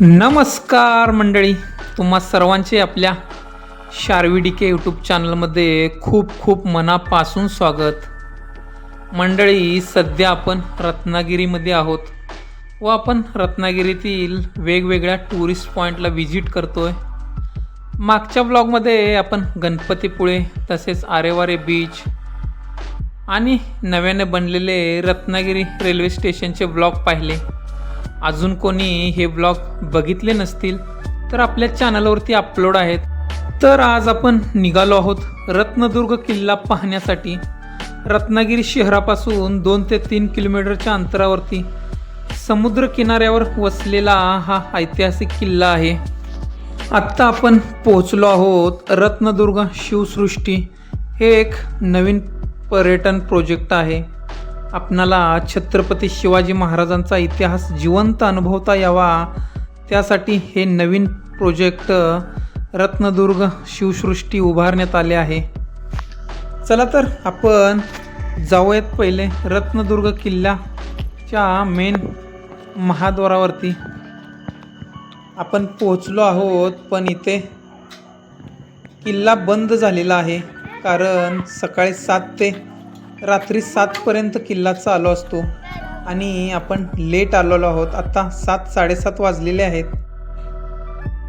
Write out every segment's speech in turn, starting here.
नमस्कार मंडळी, तुम्हा सर्वांचे आपल्या शार्वी DK यूट्यूब चॅनलमध्ये खूप खूप मनापासून स्वागत. मंडळी, सध्या आपण रत्नागिरीमध्ये आहोत व आपण रत्नागिरीतील वेगवेगळ्या टुरिस्ट पॉईंटला व्हिजिट करतोय. मागच्या ब्लॉगमध्ये आपण गणपतीपुळे तसेच आरेवारे बीच आणि नव्याने बनलेले रत्नागिरी रेल्वे स्टेशनचे ब्लॉग पाहिले. अजून कोणी हे ब्लॉग बघितले नसतील तर आपल्या चॅनलवरती अपलोड आहेत. तर आज आपण निघालो आहोत रत्नदुर्ग किल्ला पाहण्यासाठी. रत्नागिरी शहरापासून 2 ते 3 किलोमीटरच्या अंतरावरती समुद्र किनाऱ्यावर वसलेला हा ऐतिहासिक किल्ला आहे. आत्ता आपण पोहोचलो आहोत रत्नदुर्ग शिवसृष्टी. हे एक नवीन पर्यटन प्रोजेक्ट आहे. आपणाला छत्रपती शिवाजी महाराजांचा इतिहास जिवंत अनुभवता यावा त्यासाठी हे नवीन प्रोजेक्ट रत्नदुर्ग शिवसृष्टी उभारण्यात आले आहे. चला तर आपण जाऊयात पहिले रत्नदुर्ग किल्ल्याच्या मेन महाद्वारावरती. आपण पोहोचलो आहोत पण इथे किल्ला बंद झालेला आहे, कारण सकाळी 7 ते रात्री 7 पर्यंत किल्ला चालू असतो आणि आपण लेट आलेलो आहोत. आता 7-7:30 वाजलेले आहेत.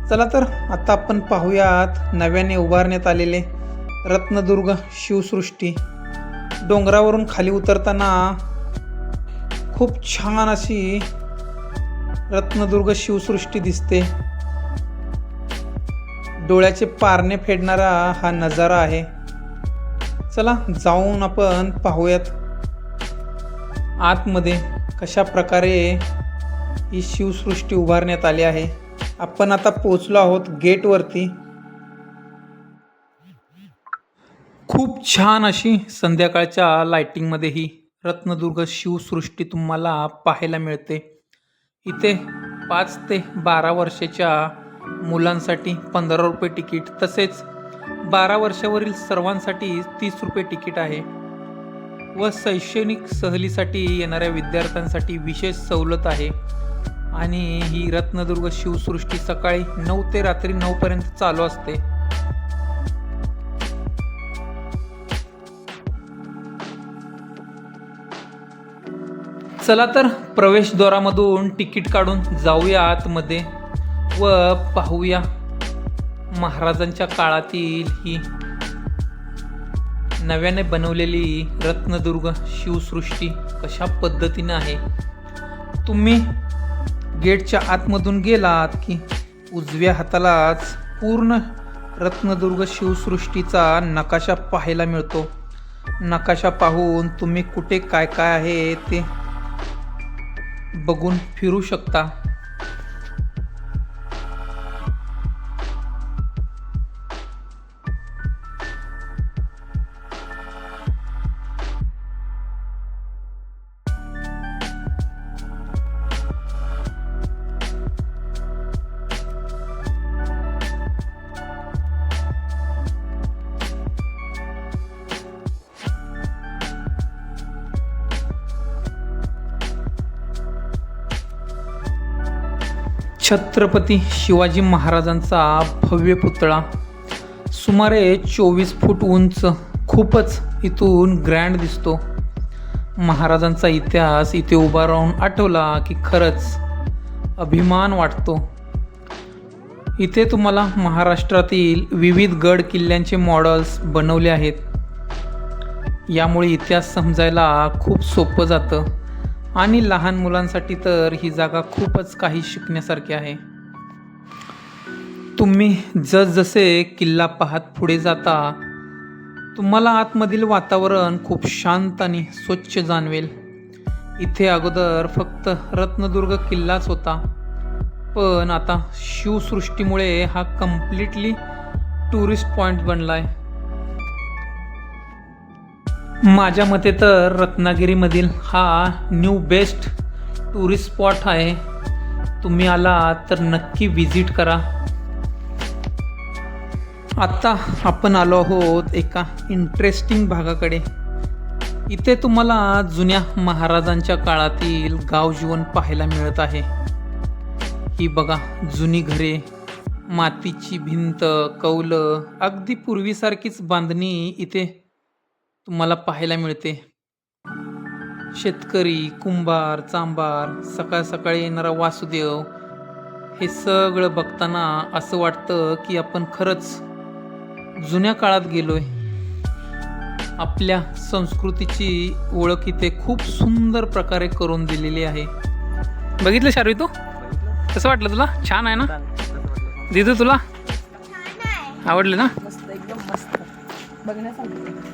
चला तर आता आपण पाहूयात नव्याने उभारण्यात आलेले रत्नदुर्ग शिवसृष्टी. डोंगरावरून खाली उतरताना खूप छान अशी रत्नदुर्ग शिवसृष्टी दिसते. डोळ्याचे पारणे फेडणारा हा नजारा आहे. चला जाऊन आपण पाहूयात आतमध्ये कशा प्रकारे ही शिवसृष्टी उभारण्यात आली आहे. आपण आता पोहोचलो आहोत गेटवरती. खूप छान अशी संध्याकाळच्या लाइटिंगमध्ये ही रत्नदुर्ग शिवसृष्टी तुम्हाला पाहायला मिळते. इथे 5 ते 12 वर्षाच्या मुलांसाठी 15 रुपये तिकीट, तसेच 12 वर्षावरील सर्वांसाठी 30 रुपये तिकीट आहे व शैक्षणिक सहलीसाठी येणाऱ्या विद्यार्थ्यांसाठी विशेष सवलत आहे. आणि ही रत्नदुर्ग शिवसृष्टी सकाळी 9 ते रात्री 9 पर्यंत चालू असते. चला तर प्रवेशद्वारामधून तिकीट काढून जाऊया आतमध्ये व पाहूया महाराजांच्या काळातील ही नव्याने बनवलेली रत्नदुर्ग शिवसृष्टी कशा पद्धतीने आहे. तुम्ही गेटच्या आतमधून गेलात की उजव्या हातालाच पूर्ण रत्नदुर्ग शिवसृष्टीचा नकाशा पाहायला मिळतो. नकाशा पाहून तुम्ही कुठे काय काय आहे ते बघून फिरू शकता. छत्रपती शिवाजी महाराजांचा भव्य पुतळा सुमारे 24 फूट उंच, खूपच इथून ग्रँड दिसतो. महाराजांचा इतिहास इथे उभा राहून आठवला की खरंच अभिमान वाटतो. इथे तुम्हाला महाराष्ट्रातील विविध गड किल्ल्यांचे मॉडेल्स बनवले आहेत. यामुळे इतिहास समजायला खूप सोपं जातं आणि लहान मुलांसाठी तर ही जागा खूपच काही शिकण्यासारखी आहे. तुम्ही जसजसे किल्ला पाहत पुढे जाता तुम्हाला आतमधील वातावरण खूप शांत आणि स्वच्छ जाणवेल. इथे अगोदर फक्त रत्नदुर्ग किल्लाच होता, पण आता शिवसृष्टीमुळे हा कम्प्लिटली टुरिस्ट पॉईंट बनलाय. माझ्या मते तर रत्नागिरीमधील हा न्यू बेस्ट टुरिस्ट स्पॉट आहे. तुम्ही आला तर नक्की विजिट करा. आता आपण आलो आहोत एका इंटरेस्टिंग भागाकडे. इथे तुम्हाला जुन्या महाराजांच्या काळातील गाव जीवन पाहायला मिळत आहे. ही बघा जुनी घरे, मातीची भिंत, कौलं, अगदी पूर्वीसारखीच बांधणी इथे तुम्हाला पाहायला मिळते. शेतकरी, कुंभार, चांभार, सकाळ सकाळी येणारा वासुदेव, हे सगळं बघताना असं वाटतं की आपण खरंच जुन्या काळात गेलोय. आपल्या संस्कृतीची ओळख इथे खूप सुंदर प्रकारे करून दिलेली आहे. बघितलं शार्वी तू? कसं वाटलं तुला? छान आहे ना दिदू? तुला आवडलं ना? मस्त, एकदम मस्त बघण्यासारखं.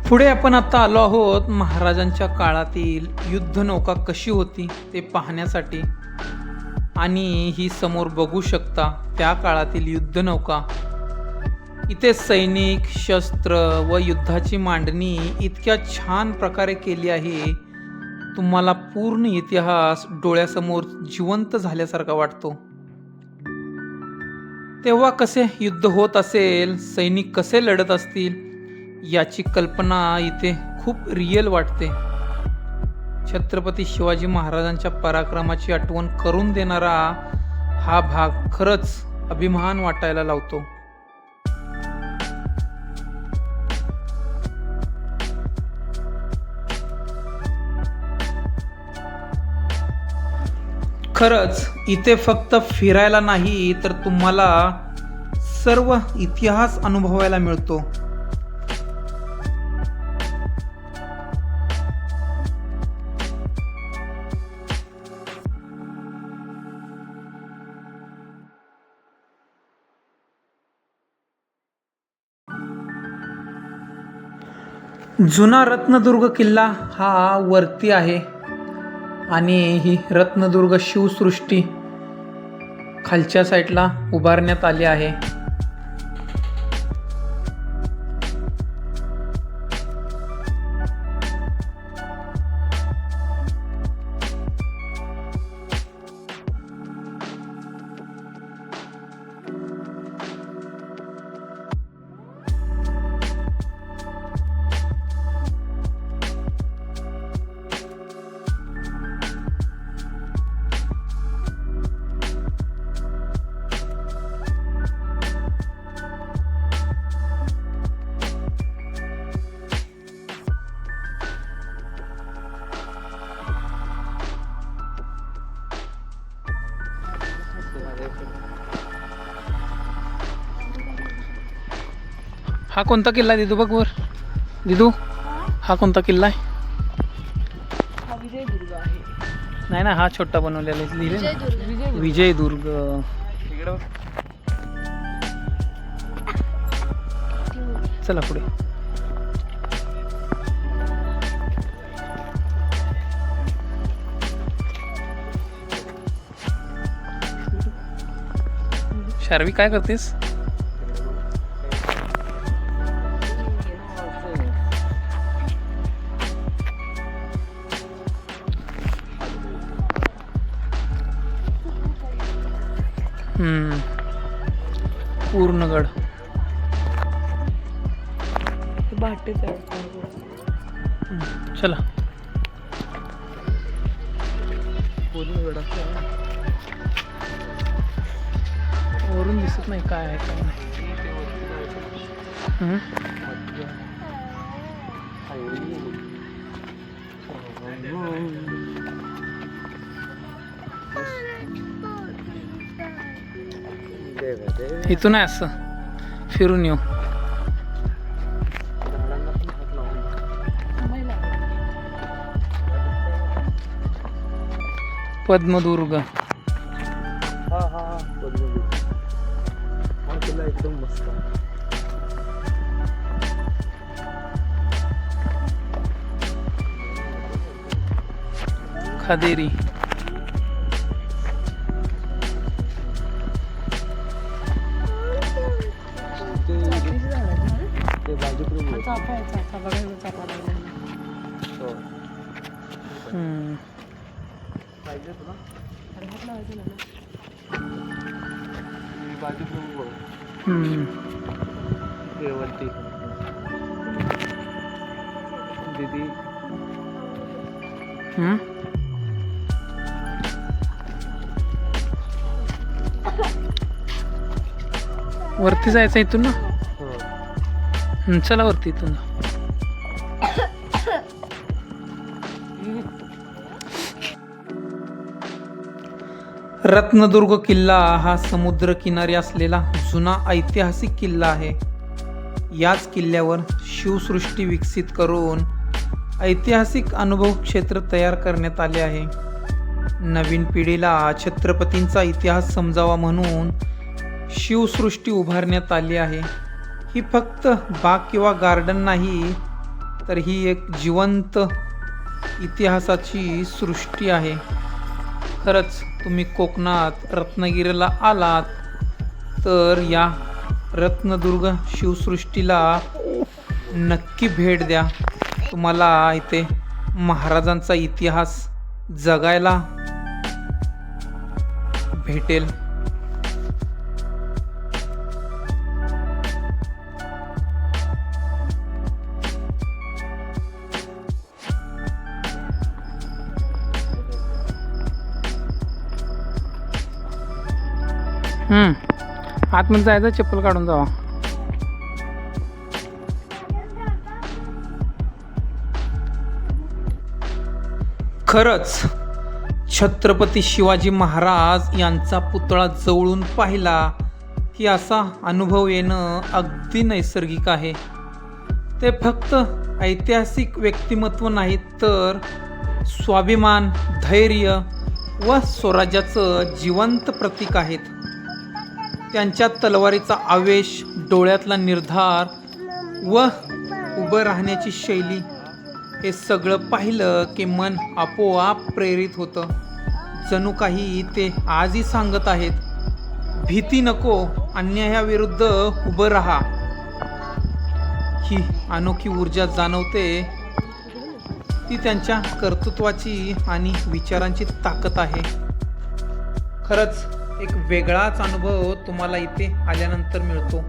पुढे आपण आता आलो आहोत महाराजांच्या काळातील युद्धनौका कशी होती ते पाहण्यासाठी. आणि ही समोर बघू शकता त्या काळातील युद्धनौका. इथे सैनिक, शस्त्र व युद्धाची मांडणी इतक्या छान प्रकारे केली आहे, तुम्हाला पूर्ण इतिहास डोळ्यासमोर जिवंत झाल्यासारखा वाटतो. तेव्हा कसे युद्ध होत असेल, सैनिक कसे लढत असतील, याची कल्पना इथे खूप रिअल वाटते. छत्रपती शिवाजी महाराजांच्या पराक्रमाची आठवण करून देणारा हा भाग खरंच अभिमान वाटायला लावतो. खरंच इथे फक्त फिरायला नाही तर तुम्हाला सर्व इतिहास अनुभवायला मिळतो. जुना रत्नदुर्ग किल्ला हा वरती आहे आणि ही रत्नदुर्ग शिवसृष्टी खालच्या साईडला उभारण्यात आली आहे. हा कोणता किल्ला आहे दिदू? बघ वर दिदू, हा कोणता किल्ला आहे? हा विजयदुर्ग आहे. नाही ना, हा छोटा बनवलेला आहे, लिहिले ना विजयदुर्ग. चला पुढे. शार्वी काय करतेस? पूर्णगड. भाटेच आहे. चला. लक्षात नाही काय आहे काय नाही. हम्म. इथून आहे असं फिरून येऊ. पद्मदुर्ग एकदम मस्त. खादेरी ते बाजूकडून येतं. चाफा आहे, चाफा बघायला चाफा लागला. हो. पाहिजे तुला अरे हात लावायचं ना. बाजूकडून बघ. ते वरती दीदी वरती जायचं इथून ना. हो. चला वरती इथून. रत्नदुर्ग किल्ला हा समुद्रकिनारी असलेला जुना ऐतिहासिक किल्ला आहे. याच किल्ल्यावर शिवसृष्टी विकसित करून ऐतिहासिक अनुभव क्षेत्र तयार करण्यात आले आहे. नवीन पिढीला छत्रपतींचा इतिहास समजावा म्हणून शिवसृष्टी उभारण्यात आली आहे. ही फक्त बाग किंवा गार्डन नाही, तर ही एक जिवंत इतिहासाची सृष्टी आहे. खरंच तुम्ही कोकणात रत्नागिरीला आलात तर या रत्नदुर्ग शिवसृष्टीला नक्की भेट द्या. तुम्हाला इथे महाराजांचा इतिहास जगायला भेटेल. आतमध्ये जायचं, चप्पल काढून जावा. खरंच छत्रपती शिवाजी महाराज यांचा पुतळा जवळून पाहिला की असा अनुभव येणं अगदी नैसर्गिक आहे. ते फक्त ऐतिहासिक व्यक्तिमत्व नाहीत, तर स्वाभिमान, धैर्य व स्वराज्याचं जिवंत प्रतीक आहेत. त्यांच्या तलवारीचा आवेश, डोळ्यातला निर्धार व उभं राहण्याची शैली, हे सगळं पाहिलं की मन आपोआप प्रेरित होतं. जणू काही ते आजही सांगत आहेत, भीती नको, अन्यायाविरुद्ध उभं राहा. ही अनोखी ऊर्जा जाणवते, ती त्यांच्या कर्तृत्वाची आणि विचारांची ताकद आहे. खरंच एक वेगळाच अनुभव तुम्हाला इथे आल्यानंतर मिळतो.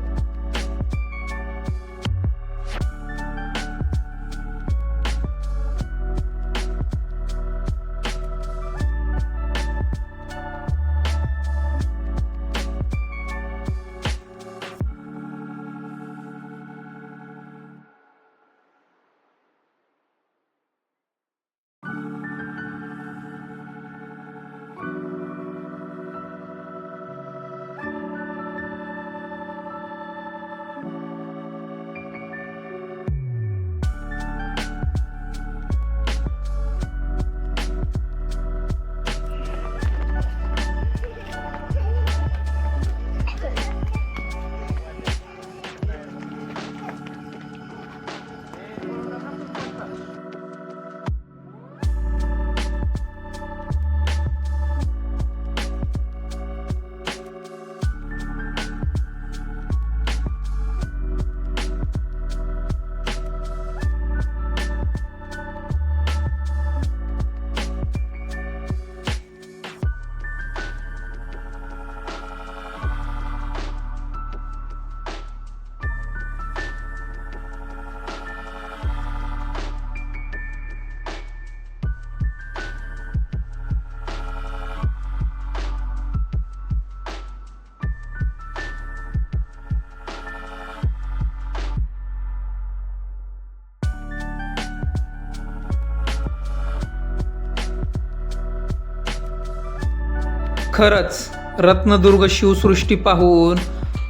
खरंच रत्नदुर्ग शिवसृष्टी पाहून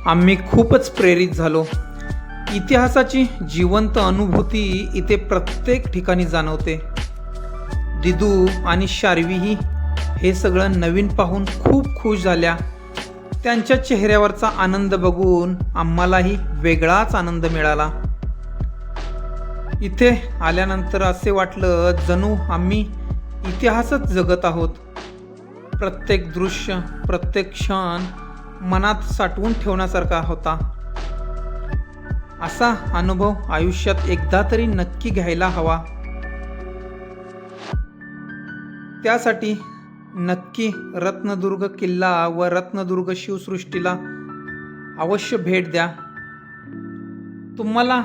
आम्ही खूपच प्रेरित झालो. इतिहासाची जिवंत अनुभूती इथे प्रत्येक ठिकाणी जाणवते. दिदू आणि शार्वीही हे सगळं नवीन पाहून खूप खुश झाल्या. त्यांच्या चेहऱ्यावरचा आनंद बघून आम्हालाही वेगळाच आनंद मिळाला. इथे आल्यानंतर असे वाटलं जणू आम्ही इतिहासच जगत आहोत. प्रत्येक दृश्य, प्रत्येक क्षण मनात साठवून ठेवण्यासारखा होता. असा अनुभव आयुष्यात एकदा तरी नक्की घ्यायला हवा. त्यासाठी नक्की रत्नदुर्ग किल्ला व रत्नदुर्ग शिवसृष्टीला अवश्य भेट द्या. तुम्हाला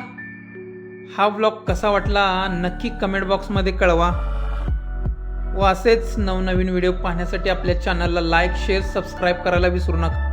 हा व्लॉग कसा वाटला नक्की कमेंट बॉक्समध्ये कळवा. व असेच नवनवीन व्हिडिओ पाहण्यासाठी आपल्या चॅनलला लाईक, शेअर, सबस्क्राईब करायला विसरू नका.